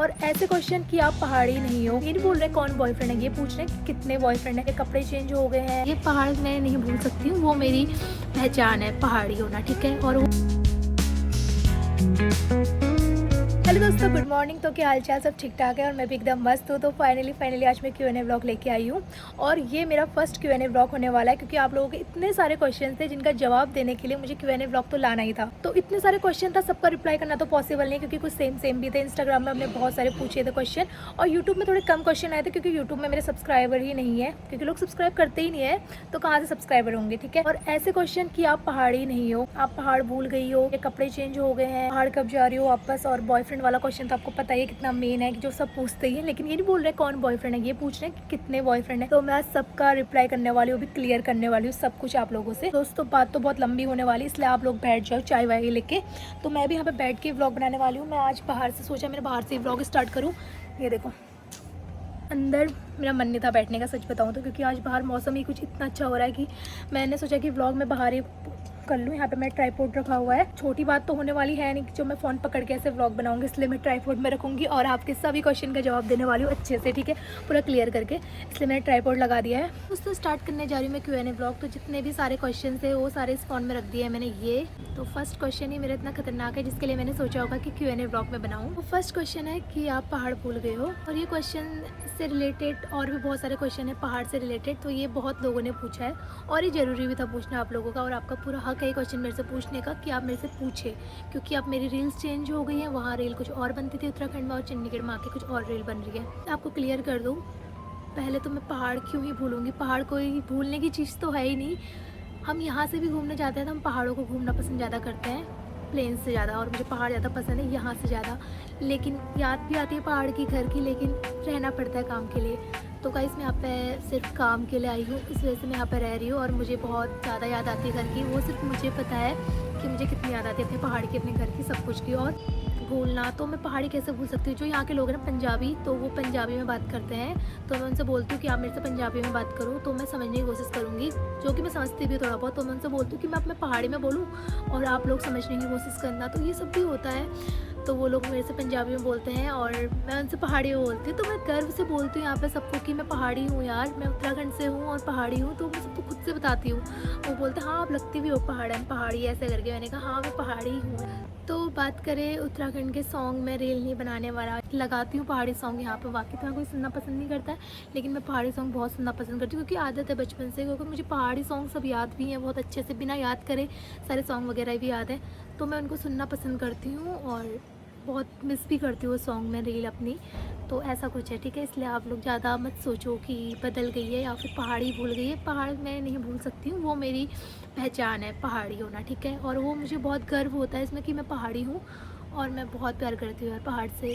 और ऐसे क्वेश्चन कि आप पहाड़ी नहीं हो, ये नहीं बोल रहे कौन बॉयफ्रेंड है, ये पूछ रहे हैं कि कितने बॉयफ्रेंड है, कपड़े चेंज हो गए हैं। ये पहाड़ मैं नहीं भूल सकती हूँ, वो मेरी पहचान है पहाड़ी होना, ठीक है। और हेलो दोस्तों, गुड मॉर्निंग। तो क्या हालचाल, सब ठीक ठाक है और मैं भी एकदम मस्त हूँ। तो फाइनली आज मैं Q&A व्लॉग लेके आई हूँ और ये मेरा फर्स्ट Q&A व्लॉग होने वाला है, क्योंकि आप लोगों के इतने सारे क्वेश्चन थे जिनका जवाब देने के लिए मुझे Q&A व्लॉग तो लाना ही था। तो इतने सारे क्वेश्चन था, सबका रिप्लाई करना तो पॉसिबल नहीं, क्योंकि कुछ सेम भी थे। इंस्टाग्राम में हमने बहुत सारे पूछे थे क्वेश्चन और यूट्यूब में थोड़े कम क्वेश्चन आए थे, क्योंकि यूट्यूब में मेरे सब्सक्राइबर ही नहीं है, क्योंकि लोग सब्सक्राइब करते ही नहीं है, तो कहाँ से सब्सक्राइबर होंगे, ठीक है। और ऐसे क्वेश्चन कि आप पहाड़ी नहीं हो, आप पहाड़ भूल गई हो, ये कपड़े चेंज हो गए हैं, पहाड़ कब जा रही हो वापस, और बॉयफ्रेंड वाला क्वेश्चन तो आपको पता ही है कितना मेन है कि जो सब पूछते ही हैं। लेकिन ये नहीं बोल रहे कौन बॉयफ्रेंड है, ये पूछ रहे हैं कि कितने बॉयफ्रेंड है। तो मैं आज सबका रिप्लाई करने वाली हूँ, भी क्लियर करने वाली हूँ सब कुछ आप लोगों से। दोस्तों बात तो बहुत लंबी होने वाली, इसलिए आप लोग बैठ जाओ चाय वाय लेके। तो मैं भी यहाँ पे बैठ के व्लॉग बनाने वाली हूँ। मैं आज बाहर से सोचा मेरे बाहर से व्लॉग स्टार्ट करूँ। ये देखो, अंदर मेरा मन नहीं था बैठने का, सच बताऊँ तो, क्योंकि आज बाहर मौसम ही कुछ इतना अच्छा हो रहा है कि मैंने सोचा कि व्लॉग में बाहर ही कर लूँ। यहाँ पे मैं ट्राइपॉड रखा हुआ है, छोटी बात तो होने वाली है नहीं कि जो मैं फ़ोन पकड़ के ऐसे व्लॉग बनाऊंगी, इसलिए मैं ट्राइपॉड में रखूँगी और आपके सभी क्वेश्चन का जवाब देने वाली हूँ अच्छे से, ठीक है, पूरा क्लियर करके। इसलिए मैंने ट्राइपॉड लगा दिया है। उससे स्टार्ट करने जा रही हूँ मैं Q&A व्लॉग। तो जितने भी सारे क्वेश्चन थे वो सारे इस फ़ोन में रख दिए हैं मैंने। ये तो फर्स्ट क्वेश्चन ही मेरा इतना खतरनाक है जिसके लिए मैंने सोचा होगा कि Q&A व्लॉग में बनाऊँ। तो फर्स्ट क्वेश्चन है कि आप पहाड़ भूल गए हो, और ये क्वेश्चन से रिलेटेड और भी बहुत सारे क्वेश्चन है पहाड़ से रिलेटेड। तो ये बहुत लोगों ने पूछा है और ये ज़रूरी भी था पूछना आप लोगों का, और आपका पूरा हक है क्वेश्चन मेरे से पूछने का कि आप मेरे से पूछे, क्योंकि अब मेरी रील्स चेंज हो गई हैं। वहाँ रील कुछ और बनती थी उत्तराखंड में, और चंडीगढ़ में आके कुछ और रील बन रही है। आपको क्लियर कर दूँ, पहले तो मैं पहाड़ क्यों ही भूलूँगी, पहाड़ कोई भूलने की चीज़ तो है ही नहीं। हम यहाँ से भी घूमने जाते हैं तो हम पहाड़ों को घूमना पसंद ज़्यादा करते हैं प्लेन से ज़्यादा, और मुझे पहाड़ ज़्यादा पसंद है यहाँ से ज़्यादा। लेकिन याद भी आती है पहाड़ की, घर की, लेकिन रहना पड़ता है काम के लिए। तो गाइस मैं यहाँ पे सिर्फ काम के लिए आई हूँ, इस वजह से मैं यहाँ पे रह रही हूँ, और मुझे बहुत ज़्यादा याद आती है घर की। वो सिर्फ मुझे पता है कि मुझे कितनी याद आती है अपने पहाड़ की, अपने घर की, सब कुछ की। और भूलना तो मैं पहाड़ी कैसे भूल सकती हूँ। जो यहाँ के लोग हैं ना पंजाबी, तो वो पंजाबी में बात करते हैं, तो मैं उनसे बोलती हूँ कि आप मेरे से पंजाबी में बात करो, तो मैं समझने की कोशिश करूँगी, जो कि मैं समझती भी थोड़ा बहुत। तो मैं उनसे बोलती हूँ कि मैं अपने पहाड़ी में बोलूँ और आप लोग समझने की कोशिश करना, तो ये सब भी होता है। तो वो लोग मेरे से पंजाबी में बोलते हैं और मैं उनसे पहाड़ी में बोलती हूँ। तो मैं गर्व से बोलती हूँ यहाँ पे सबको कि मैं पहाड़ी हूँ यार, मैं उत्तराखंड से हूँ और पहाड़ी हूँ। तो मैं सबको खुद से बताती हूँ। वो बोलते हैं हाँ आप लगती भी हो पहाड़ी ऐसे करके। मैंने कहा हाँ मैं पहाड़ी हूँ। तो बात करें उत्तराखंड के सॉन्ग, मैं रील नहीं बनाने वाला, लगाती हूँ पहाड़ी सॉन्ग यहाँ पे। बाकी तो कोई सुनना पसंद नहीं करता है, लेकिन मैं पहाड़ी सॉन्ग बहुत सुनना पसंद करती हूँ, क्योंकि आदत है बचपन से। क्योंकि मुझे पहाड़ी सॉन्ग सब याद भी हैं बहुत अच्छे से, बिना याद करे सारे सॉन्ग वगैरह भी याद है। तो मैं उनको सुनना पसंद करती हूँ और बहुत मिस भी करती हूँ सॉन्ग में रील अपनी। तो ऐसा कुछ है, ठीक है। इसलिए आप लोग ज़्यादा मत सोचो कि बदल गई है या फिर पहाड़ी भूल गई है। पहाड़ मैं नहीं भूल सकती हूँ, वो मेरी पहचान है पहाड़ी होना, ठीक है। और वो मुझे बहुत गर्व होता है इसमें कि मैं पहाड़ी हूँ, और मैं बहुत प्यार करती हूँ यार पहाड़ से,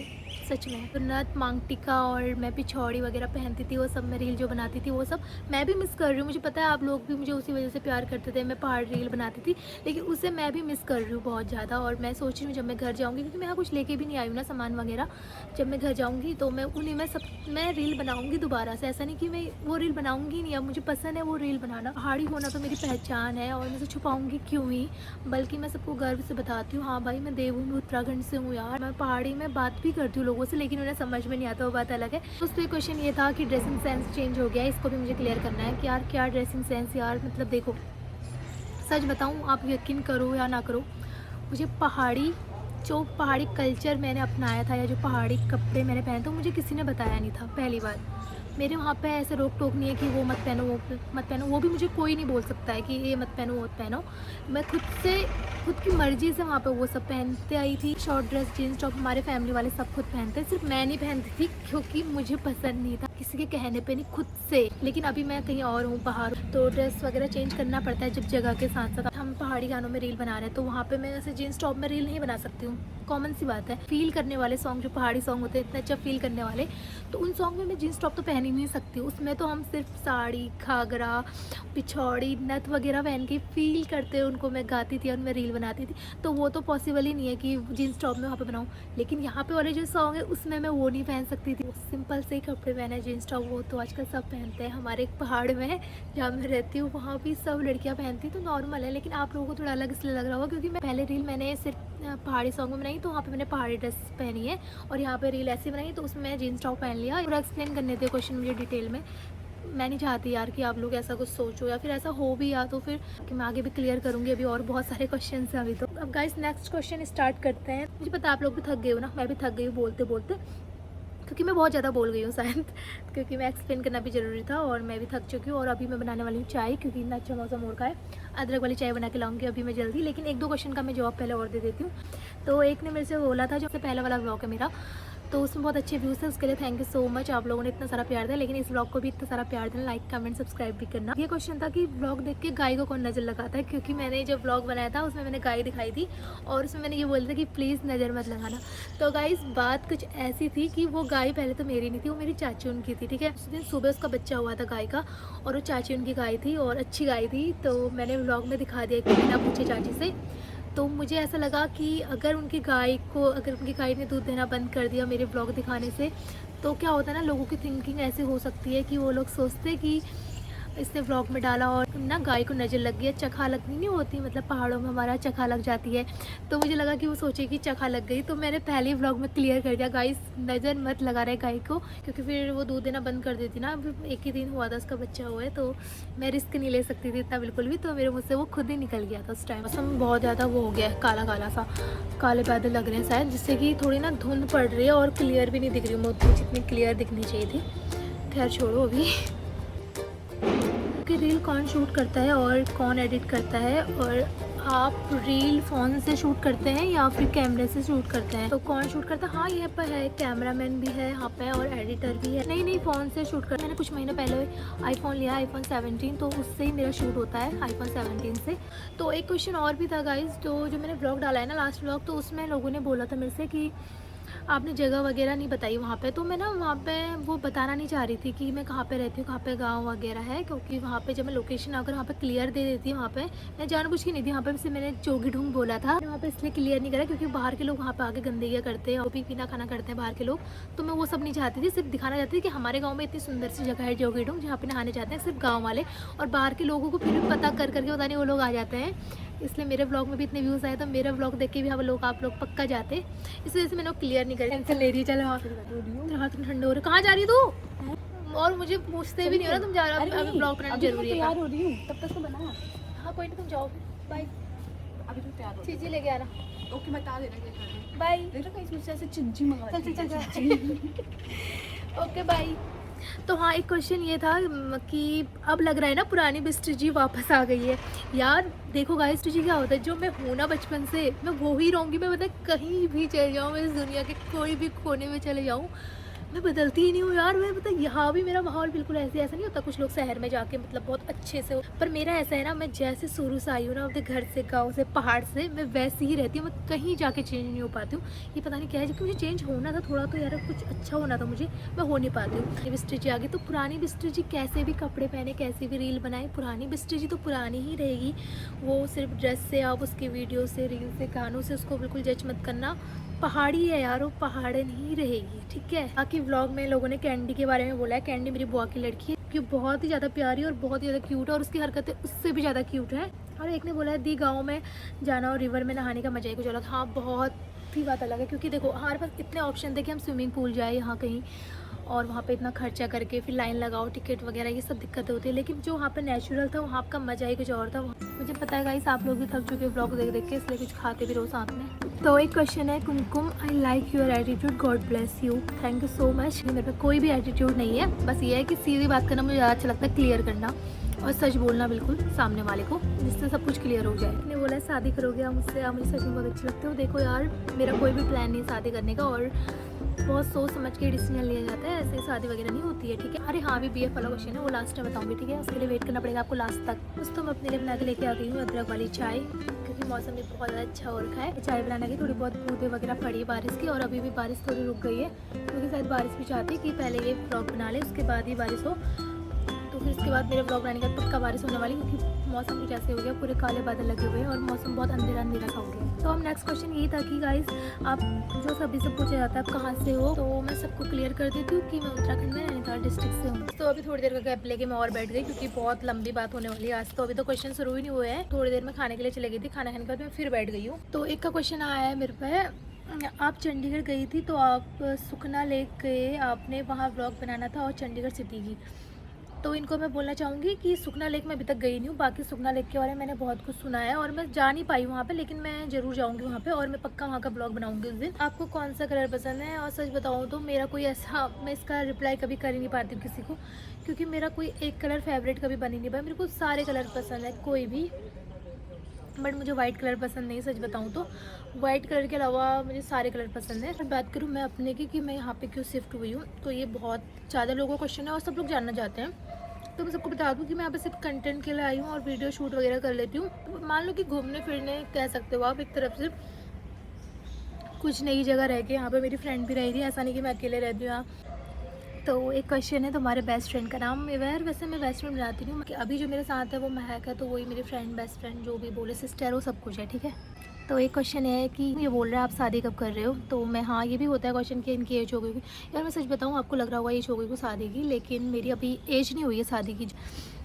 सच में। तो नथ मांग टिका और मैं पिछौड़ी वगैरह पहनती थी, वो सब मैं रील जो बनाती थी वो सब मैं भी मिस कर रही हूँ। मुझे पता है आप लोग भी मुझे उसी वजह से प्यार करते थे, मैं पहाड़ रील बनाती थी, लेकिन उसे मैं भी मिस कर रही हूँ बहुत ज़्यादा। और मैं सोच रही हूँ जब मैं घर जाऊँगी, क्योंकि मैं यहाँ कुछ लेके भी नहीं आई हूँ ना सामान वगैरह, जब मैं घर जाऊँगी तो मैं उन्हीं में सब मैं रील बनाऊँगी दोबारा से। ऐसा नहीं कि मैं वो रील बनाऊँगी नहीं, अब मुझे पसंद है वो रील बनाना। पहाड़ी होना तो मेरी पहचान है और मैं उसे छुपाऊँगी क्यों ही, बल्कि मैं सबको गर्व से बताती हूँ हाँ भाई मैं देवभूमि उत्तराखंड से हूँ यार। मैं पहाड़ी में बात भी करती हूँ लोगों से, लेकिन उन्हें समझ में नहीं आता, वो बात अलग है। दोस्तों क्वेश्चन ये था कि ड्रेसिंग सेंस चेंज हो गया है, इसको भी मुझे क्लियर करना है कि यार क्या ड्रेसिंग सेंस यार। मतलब देखो सच बताऊँ, आप यकीन करो या ना करो, मुझे जो पहाड़ी कल्चर मैंने अपनाया था या जो पहाड़ी कपड़े मैंने पहने थे, मुझे किसी ने बताया नहीं था पहली बार। मेरे वहाँ पे ऐसे रोक टोक नहीं है कि वो मत पहनो वो मत पहनो, वो भी मुझे कोई नहीं बोल सकता है कि ये मत पहनो वो मत पहनो। मैं खुद की मर्ज़ी से वहाँ पे वो सब पहनते आई थी। शॉर्ट ड्रेस जीन्स टॉप हमारे फैमिली वाले सब खुद पहनते, सिर्फ मैं नहीं पहनती थी, क्योंकि मुझे पसंद नहीं था, किसी के कहने पे नहीं, खुद से। लेकिन अभी मैं कहीं और हूँ बाहर, तो ड्रेस वगैरह चेंज करना पड़ता है जब जगह के साथ साथ हम पहाड़ी गानों में रील बना रहे हैं, तो वहाँ पे मैं ऐसे जीन्स टॉप में रील नहीं बना सकती हूँ, कॉमन सी बात है। फील करने वाले सॉन्ग जो पहाड़ी सॉन्ग होते हैं इतना अच्छा फील करने वाले, तो उन सॉन्ग में मैं जीन्स टॉप तो पहन ही नहीं सकती हूँ। उसमें तो हम सिर्फ साड़ी, घाघरा, पिछौड़ी, नथ वगैरह पहन के फील करते हैं, उनको मैं गाती थी और मैं रील बनाती थी। तो वो तो पॉसिबल ही नहीं है कि जीन्स टॉप में वहाँ पे बनाऊँ। लेकिन यहाँ पे वाले जो सॉन्ग है उसमें मैं वो नहीं पहन सकती थी, सिंपल से ही कपड़े पहने जीन्स टॉप वो तो आजकल सब पहनते हैं। हमारे एक पहाड़ में जहाँ मैं रहती हूँ वहाँ भी सब लड़कियाँ पहनती, तो नॉर्मल है। लेकिन आप लोगों को थोड़ा अलग इसलिए लग रहा होगा क्योंकि मैं पहले रील मैंने सिर्फ पहाड़ी सॉन्ग में बनाई, तो वहाँ पे मैंने पहाड़ी ड्रेस पहनी है, और यहाँ पे रील ऐसी बनाई तो उसमें मैं जीन्स टॉप पहन लिया। पूरा एक्सप्लेन करने थे क्वेश्चन मुझे डिटेल में। मैं नहीं चाहती यार कि आप लोग ऐसा कुछ सोचो या फिर ऐसा हो भी, या तो फिर कि मैं आगे भी क्लियर करूँगी। अभी और बहुत सारे क्वेश्चन हैं अभी तो। अब गाइस नेक्स्ट क्वेश्चन स्टार्ट करते हैं। मुझे पता है आप लोग भी थक गए हो ना, मैं भी थक गई हूँ बोलते बोलते, क्योंकि मैं बहुत ज़्यादा बोल गई हूँ शायद, क्योंकि मैं एक्सप्लेन करना भी ज़रूरी था और मैं भी थक चुकी हूँ। और अभी मैं बनाने वाली हूँ चाय, क्योंकि इतना अच्छा मौसम हो रखा है। अदरक वाली चाय बना के लाऊंगी अभी मैं जल्दी। लेकिन एक दो क्वेश्चन का मैं जवाब पहले और दे देती हूँ। तो एक ने मेरे से बोला था, जो पहला वाला ब्लॉग है मेरा, तो उसमें बहुत अच्छे व्यूज़ थे, उसके लिए थैंक यू सो मच। आप लोगों ने इतना सारा प्यार दिया, लेकिन इस ब्लॉग को भी इतना सारा प्यार देना, लाइक कमेंट सब्सक्राइब भी करना। ये क्वेश्चन था कि ब्लॉग देख के गाय को कौन नज़र लगाता है, क्योंकि मैंने जब ब्लॉग बनाया था उसमें मैंने गाय दिखाई थी और उसमें मैंने ये बोला था कि प्लीज़ नज़र मत लगाना। तो गाइस बात कुछ ऐसी थी कि वो गाय पहले तो मेरी नहीं थी, वो मेरी चाची उनकी थी, ठीक है। उस दिन सुबह उसका बच्चा हुआ था गाय का, और वो चाची उनकी गाय थी और अच्छी गाय थी। तो मैंने ब्लॉग में दिखा दिया कि बिना पूछे चाची से। तो मुझे ऐसा लगा कि अगर उनकी गाय ने दूध देना बंद कर दिया मेरे ब्लॉग दिखाने से, तो क्या होता है ना, लोगों की थिंकिंग ऐसे हो सकती है कि वो लोग सोचते कि इसने ब्लॉग में डाला और ना गाय को नज़र लग गई है। चखा लगनी नहीं होती, मतलब पहाड़ों में हमारा चखा लग जाती है, तो मुझे लगा कि वो सोचे कि चखा लग गई। तो मैंने पहले ही ब्लॉग में क्लियर कर दिया, गाइस नज़र मत लगा रहे गाय को, क्योंकि फिर वो दूध देना बंद कर देती ना। एक ही दिन हुआ था उसका बच्चा हुआ है, तो मैं रिस्क नहीं ले सकती थी इतना बिल्कुल भी। तो मेरे मुझसे वो खुद ही निकल गया था उस टाइम। मौसम बहुत ज़्यादा वो हो गया है, काला काला सा, काले बादल लग रहे हैं शायद, जिससे कि थोड़ी ना धुंध पड़ रही है और क्लियर भी नहीं दिख रही मुझे जितनी क्लियर दिखनी चाहिए थी। खैर छोड़ो अभी। कि रील कौन शूट करता है और कौन एडिट करता है, और आप रील फ़ोन से शूट करते हैं या फिर कैमरे से शूट करते हैं। तो कौन शूट करता है, हाँ यहाँ पर है कैमरामैन भी है यहाँ पे और एडिटर भी है। नहीं फ़ोन से शूट करते हैं। मैंने कुछ महीने पहले आईफोन लिया, आईफोन 17, तो उससे ही मेरा शूट होता है आईफोन 17 से। तो एक क्वेश्चन और भी था गाइज, तो जो मैंने ब्लॉग डाला है ना लास्ट ब्लॉग, तो उसमें लोगों ने बोला था मेरे से कि आपने जगह वगैरह नहीं बताई वहाँ पे। तो मैं ना वहाँ पे वो बताना नहीं चाह रही थी कि मैं कहाँ पे रहती हूँ, कहाँ पे गांव वगैरह है, क्योंकि वहाँ पे जब मैं लोकेशन अगर वहाँ पे क्लियर दे देती हूँ, वहाँ पे मैं जानबूझ के नहीं थी, वहाँ पे से मैंने जोगी ढूंढ बोला था, वहाँ पे इसलिए क्लियर नहीं करा क्योंकि बाहर के लोग वहाँ पे आके गंदगियाँ करते हैं और भी पीना खाना करते हैं बाहर के लोग। तो मैं वो सब नहीं चाहती थी, सिर्फ दिखाना चाहती थी कि हमारे गाँव में इतनी सुंदर सी जगह है जोगी ढूंढ, जहाँ पे नहाने जाते हैं सिर्फ गाँव वाले, और बाहर के लोगों को फिर पता कर करके पता नहीं वो लोग आ जाते हैं। इसलिए मेरे ब्लॉग में भी इतने व्यूज़ आए, तो मेरा ब्लॉग देख के भी आप लोग पक्का जाते, इस वजह से मैंने क्लियर नहीं करी। टेंशन ले रही है, चलो हाथ ठंडे हो रहे। कहाँ जा रही तू? और मुझे पूछते भी नहीं हो ना तुम जा रहे हो, अभी ब्लॉग बनाना जरूरी है। तैयार हो रही हूँ, तब तक तो बना। हाँ कोई नहीं, तुम जाओ बाय। अभी तो तैयार हो चीज़ी लेके आना। ओके बता देना बाय। देख रहा कहीं मुझसे ऐसे चिंची मंगवा चल ओके बाय। तो हाँ एक क्वेश्चन ये था कि अब लग रहा है ना पुरानी बिस्ट्री जी वापस आ गई है। यार देखो गाइस, बिस्ट्री जी क्या होता है, जो मैं हूँ ना बचपन से मैं वो ही रहूँगी। मैं पता कहीं भी चले जाऊँ, मैं इस दुनिया के कोई भी कोने में चले जाऊँ, मैं बदलती ही नहीं हूँ यार। मैं पता यहाँ भी मेरा माहौल बिल्कुल ऐसा नहीं होता। कुछ लोग शहर में जाके मतलब बहुत अच्छे से, पर मेरा ऐसा है ना, मैं जैसे शुरू से आई हूँ ना अपने घर से, गांव से, पहाड़ से, मैं वैसे ही रहती हूँ। मैं कहीं जाके चेंज नहीं हो पाती हूँ। ये पता नहीं क्या है, जबकि मुझे चेंज होना था थोड़ा, तो यार कुछ अच्छा होना था मुझे, मैं हो नहीं पाती हूँ। बिस्ट्री जी आ गई, तो पुरानी बिस्ट्री जी कैसे भी कपड़े पहने, कैसे भी रील बनाए, पुरानी बिस्ट्री जी तो पुरानी ही रहेगी। वो सिर्फ ड्रेस से, आप उसकी वीडियो से, रील से, गानों से उसको बिल्कुल जज मत करना। पहाड़ी है यार, वो पहाड़न ही रहेगी, ठीक है। बाकी व्लॉग में लोगों ने कैंडी के बारे में बोला है। कैंडी मेरी बुआ की लड़की है, कि बहुत ही ज़्यादा प्यारी और बहुत ही ज़्यादा क्यूट है, और उसकी हरकतें उससे भी ज़्यादा क्यूट है। और एक ने बोला है दी गाँव में जाना और रिवर में नहाने का मजा ही कुछ अलग। हाँ बहुत ही बात अलग है, क्योंकि देखो हमारे पास इतने ऑप्शन थे कि हम स्विमिंग पूल जाए यहाँ कहीं, और वहाँ पे इतना खर्चा करके फिर लाइन लगाओ, टिकट वगैरह, ये सब दिक्कतें होती है। लेकिन जो वहाँ पे नेचुरल था, वहाँ का मज़ा ही कुछ और था। मुझे पता है गाइस आप लोग भी थक चुके ब्लॉग देख देख के, इसलिए कुछ खाते भी रहो साथ में। तो एक क्वेश्चन है, Kumkum I like your attitude, God bless you, thank you so much. मेरे पे कोई भी एटीट्यूड नहीं है, बस ये है कि सीधी बात करना मुझे ज़्यादा अच्छा लगता है, क्लियर करना और सच बोलना बिल्कुल सामने वाले को, जिससे सब कुछ क्लियर हो जाए। मैंने बोला शादी करोगे आप मुझसे, आप मुझे सच में बहुत अच्छे लगते हो। देखो यार मेरा कोई भी प्लान नहीं शादी करने का, और बहुत सोच समझ के डिसीजन लिया जाता है, ऐसे शादी वगैरह नहीं होती है, ठीक है। अरे हाँ, अभी BF वाला क्वेश्चन है, वो लास्ट में बताऊंगी, ठीक है। उसके लिए वेट करना पड़ेगा आपको लास्ट तक। दोस्तों मैं अपने लिए बना के लेके आ गई हूँ अदरक वाली चाय, क्योंकि मौसम भी बहुत ज़्यादा अच्छा हो रखा है। चाय बनाने की थोड़ी बहुत बूंदें वगैरह पड़ी है बारिश की, और अभी भी बारिश थोड़ी रुक गई है, क्योंकि शायद बारिश भी चाहती कि पहले ये ब्लॉग बना ले, उसके बाद ही बारिश हो। तो फिर इसके बाद मेरे ब्लॉग बनाने के बाद पक्का बारिश होने वाली, क्योंकि मौसम कुछ ऐसे हो गया, पूरे काले बादल लगे हुए हैं और मौसम बहुत अंधेरा अंधेरा सा हो गया। तो अब नेक्स्ट क्वेश्चन यही था कि गाइस आप जो सभी से पूछा जाता है आप कहाँ से हो, तो मैं सबको क्लियर कर देती हूँ कि मैं उत्तराखंड में नैनीताल डिस्ट्रिक्ट से हूँ। तो अभी थोड़ी देर का गैप लेके मैं और बैठ गई, क्योंकि बहुत लंबी बात होने वाली है आज। तो अभी तो क्वेश्चन शुरू ही नहीं हुए हैं, थोड़ी देर में खाने के लिए चली गई थी, खाना खाने के बाद मैं फिर बैठ गई हूँ। तो एक का क्वेश्चन आया है मेरे पे, आप चंडीगढ़ गई थी तो आप सुखना लेक गए, आपने वहाँ ब्लॉग बनाना था और चंडीगढ़ सिटी की। तो इनको मैं बोलना चाहूँगी कि सुखना लेक मैं अभी तक गई नहीं हूँ, बाकी सुखना लेक के बारे में मैंने बहुत कुछ सुना है और मैं जा नहीं पाई वहाँ पे, लेकिन मैं ज़रूर जाऊँगी वहाँ पे और मैं पक्का वहाँ का ब्लॉग बनाऊँगी उस दिन। आपको कौन सा कलर पसंद है? और सच बताऊँ तो मेरा कोई ऐसा, मैं इसका रिप्लाई कभी कर ही नहीं पाती हूँ किसी को, क्योंकि मेरा कोई एक कलर फेवरेट कभी बन ही नहीं पाया। मेरे को सारे कलर पसंद है कोई भी, बट मुझे वाइट कलर पसंद नहीं। सच बताऊँ तो वाइट कलर के अलावा मुझे सारे कलर पसंद है। बात करूँ मैं अपने की कि मैं यहाँ पे क्यों शिफ्ट हुई हूँ, तो ये बहुत ज़्यादा लोगों का क्वेश्चन है और सब लोग जानना चाहते हैं। तो मैं सबको बता दूँ कि मैं यहाँ पे सिर्फ कंटेंट के लिए आई हूँ और वीडियो शूट वगैरह कर लेती हूँ। मान लो कि घूमने फिरने कह सकते हो आप एक तरफ से, कुछ नई जगह रह के। यहाँ पे मेरी फ्रेंड भी रह रही है, ऐसा नहीं कि मैं अकेले रहती हूँ यहाँ। तो एक क्वेश्चन है तुम्हारे बेस्ट फ्रेंड का नाम। वैसे मैं बेस्ट फ्रेंड बनाती हूँ, अभी जो मेरे साथ है वो महक है, तो वही मेरी फ्रेंड बेस्ट फ्रेंड जो भी बोले, सिस्टर वो सब कुछ है, ठीक है। तो एक क्वेश्चन है कि ये बोल रहे हैं आप शादी कब कर रहे हो, तो मैं हाँ ये भी होता है क्वेश्चन कि इनकी एज हो गई। यार मैं सच बताऊँ, आपको लग रहा होगा एज हो गई को शादी की, लेकिन मेरी अभी एज नहीं हुई है शादी की।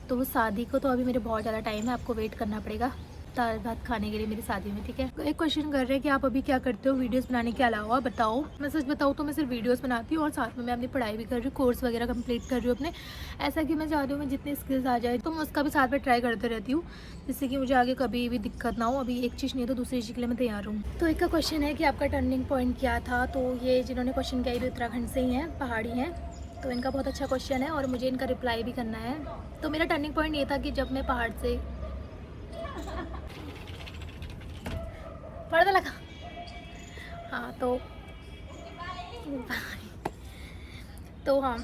तो वो शादी को तो अभी मेरे बहुत ज़्यादा टाइम है, आपको वेट करना पड़ेगा दाल भात खाने के लिए मेरी शादी में, ठीक है। तो एक क्वेश्चन कर रहे हैं कि आप अभी क्या करते हो वीडियोस बनाने के अलावा, बताओ। मैं सच बताऊँ तो मैं सिर्फ वीडियोस बनाती हूँ और साथ में मैं अपनी पढ़ाई भी कर रही हूँ, कोर्स वगैरह कंप्लीट कर रही हूँ अपने। ऐसा कि मैं चाहती हूँ मैं जितनी स्किल्स आ जाए तो मैं उसका भी साथ में ट्राई करते रहती हूँ, जिससे कि मुझे आगे कभी भी दिक्कत ना हो। अभी एक चीज़ नहीं है तो दूसरी चीज़ के लिए मैं तैयार हूँ। तो एक का क्वेश्चन है कि आपका टर्निंग पॉइंट क्या था। तो ये जिन्होंने क्वेश्चन किया ये भी उत्तराखंड से ही हैं, पहाड़ी हैं, तो इनका बहुत अच्छा क्वेश्चन है और मुझे इनका रिप्लाई भी करना है। तो मेरा टर्निंग पॉइंट ये था कि जब मैं पहाड़ से पर्दा लगा, हाँ तो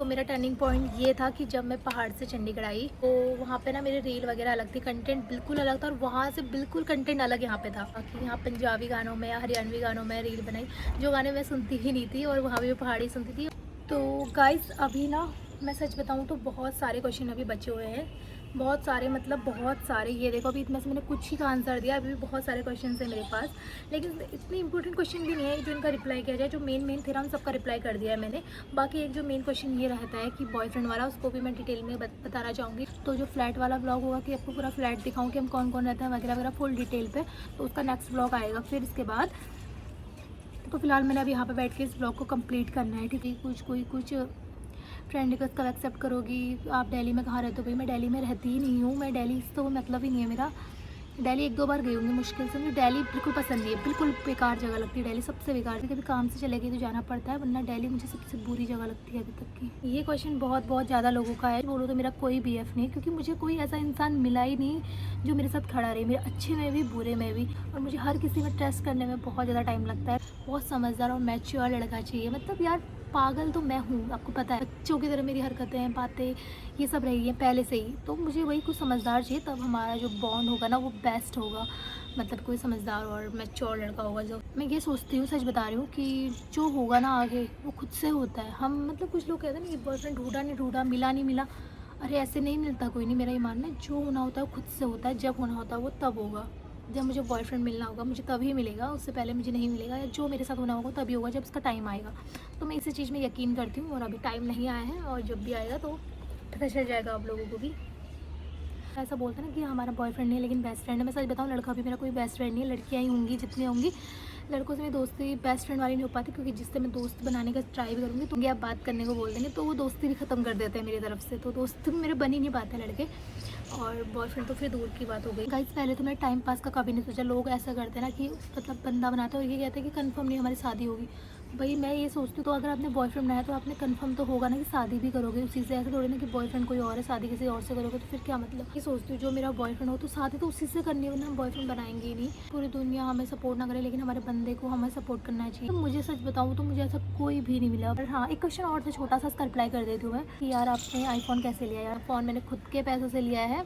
मेरा टर्निंग पॉइंट ये था कि जब मैं पहाड़ से चंडीगढ़ आई, तो वहाँ पे ना मेरे रील वगैरह अलग थी, कंटेंट बिल्कुल अलग था और वहाँ से बिल्कुल कंटेंट अलग यहाँ पे था। कि यहाँ पंजाबी गानों में या हरियाणवी गानों में रील बनाई, जो गाने मैं सुनती ही नहीं थी, और वहाँ भी मैं पहाड़ी सुनती थी। तो गाइस अभी ना मैं सच बताऊँ तो बहुत सारे क्वेश्चन अभी बचे हुए हैं, बहुत सारे, मतलब बहुत सारे। ये देखो अभी इतने से मैंने कुछ ही का आंसर दिया, अभी भी बहुत सारे क्वेश्चन हैं मेरे पास, लेकिन इतने इंपॉर्टेंट क्वेश्चन भी नहीं है जो इनका रिप्लाई किया जाए। जो मेन थे हम सबका रिप्लाई कर दिया है मैंने। बाकी एक जो मेन क्वेश्चन ये रहता है कि बॉयफ्रेंड वाला, उसको भी मैं डिटेल में बताना चाहूँगी। तो जो फ्लैट वाला ब्लॉग होगा कि आपको पूरा फ्लैट दिखाऊँ कि हम कौन कौन रहते हैं वगैरह वगैरह फुल डिटेल पे, तो उसका नेक्स्ट ब्लॉग आएगा फिर इसके बाद। तो फिलहाल मैंने अभी यहाँ पे बैठ के इस ब्लॉग को कंप्लीट करना है, ठीक है। कुछ फ्रेंड रिक्वेस्ट कब एक्सेप्ट करोगी, आप दिल्ली में कहाँ रहते हो? भाई मैं दिल्ली में रहती ही नहीं हूँ, मैं दिल्ली से तो मतलब ही नहीं है मेरा। दिल्ली एक दो बार गई होंगी मुश्किल से, मुझे दिल्ली बिल्कुल पसंद नहीं है, बिल्कुल बेकार जगह लगती है दिल्ली, सबसे बेकार। कभी काम से चले गई तो जाना पड़ता है, वरना दिल्ली मुझे सबसे बुरी जगह लगती है अभी तक की। ये क्वेश्चन बहुत ज़्यादा लोगों का है। बोलो तो मेरा कोई BF नहीं, क्योंकि मुझे कोई ऐसा इंसान मिला ही नहीं जो मेरे साथ खड़ा रहे, मेरे अच्छे में भी बुरे में भी। और मुझे हर किसी में ट्रस्ट करने में बहुत ज़्यादा टाइम लगता है। बहुत समझदार और मैच्योर लड़का चाहिए। मतलब यार पागल तो मैं हूँ, आपको पता है, बच्चों की तरह मेरी हरकतें बातें ये सब रही है पहले से ही। तो मुझे वही कुछ समझदार चाहिए, तब हमारा जो बॉन्ड होगा ना वो बेस्ट होगा। मतलब कोई समझदार और मैच्योर लड़का होगा। जो मैं ये सोचती हूँ, सच बता रही हूँ, कि जो होगा ना आगे वो खुद से होता है। हम मतलब कुछ लोग कहते हैं ना कि बॉयफ्रेंड ढूंढा नहीं ढूंढा, मिला नहीं मिला, अरे ऐसे नहीं मिलता कोई नहीं। मेरा ये मानना है जो होना होता है वो खुद से होता है, जब होना होता है वो तब होगा। जब मुझे बॉयफ्रेंड मिलना होगा मुझे तभी मिलेगा, उससे पहले मुझे नहीं मिलेगा। या जो मेरे साथ होना होगा तभी होगा जब उसका टाइम आएगा। तो मैं इसी चीज़ में यकीन करती हूँ, और अभी टाइम नहीं आया है, और जब भी आएगा तो पता चल जाएगा आप लोगों को भी। ऐसा बोलते हैं ना कि हमारा बॉयफ्रेंड नहीं है लेकिन बेस्ट फ्रेंड है। मैं सच बताऊँ, लड़का भी मेरा कोई बेस्ट फ्रेंड नहीं है, लड़कियाँ ही होंगी जितनी होंगी। लड़कों से मेरी दोस्ती बेस्ट फ्रेंड वाली नहीं हो पाती, क्योंकि जिससे मैं दोस्त बनाने का ट्राई भी करूँगी तो आप बात करने को बोल देंगे तो वो दोस्ती भी ख़त्म कर देते हैं मेरी तरफ से। तो दोस्त मेरे बन ही नहीं पाते लड़के, और बॉयफ्रेंड तो फिर दूर की बात हो गई। गाइस पहले तो मैं टाइम पास का कभी नहीं सोचा। लोग ऐसा करते हैं ना कि मतलब बंदा बनाते हैं और ये कहते हैं कि कंफर्म नहीं हमारी शादी होगी। भाई मैं ये सोचती हूँ, तो अगर आपने बॉयफ्रेंड बनाया तो आपने कंफर्म तो होगा ना कि शादी भी करोगे उसी से। ऐसा थोड़ी ना कि बॉयफ्रेंड कोई और है शादी किसी और से करोगे, तो फिर क्या मतलब। ये सोचती हूँ जो मेरा बॉयफ्रेंड हो तो शादी तो उसी से करनी है, वरना हम बॉयफ्रेंड बनाएंगे ही नहीं। पूरी दुनिया हमें सपोर्ट ना करे लेकिन हमारे बंदे को हमें सपोर्ट करना चाहिए। तो मुझे सच बताऊँ तो मुझे ऐसा कोई भी नहीं मिला। पर हाँ एक क्वेश्चन और था छोटा सा, इसका रिप्लाई कर देती हूँ मैं कि यार आपने आईफोन कैसे लिया। यार फ़ोन मैंने खुद के पैसों से लिया है।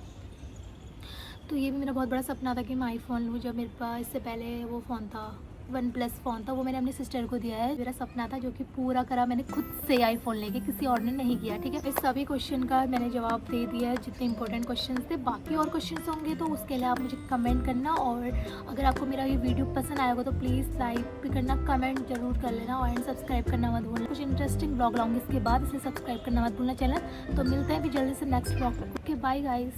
तो ये भी मेरा बहुत बड़ा सपना था कि मैं आईफोन लूँ। जब मेरे पास इससे पहले वो फ़ोन था OnePlus फ़ोन था, वो मैंने अपनी सिस्टर को दिया है। मेरा सपना था जो कि पूरा करा मैंने खुद से आईफोन लेके, किसी और ने नहीं किया, ठीक है। इस सभी क्वेश्चन का मैंने जवाब दे दिया है, जितने इंपॉर्टेंट क्वेश्चन थे। बाकी और क्वेश्चन होंगे तो उसके लिए आप मुझे कमेंट करना, और अगर आपको मेरा ये वीडियो पसंद आया हो तो प्लीज़ लाइक भी करना, कमेंट जरूर कर लेना, और सब्सक्राइब करना मत भूलना। कुछ इंटरेस्टिंग ब्लॉग लाऊंगी इसके बाद, इसलिए सब्सक्राइब करना मत भूलना चैनल। तो मिलते हैं भी जल्दी से next blog. Okay bye guys.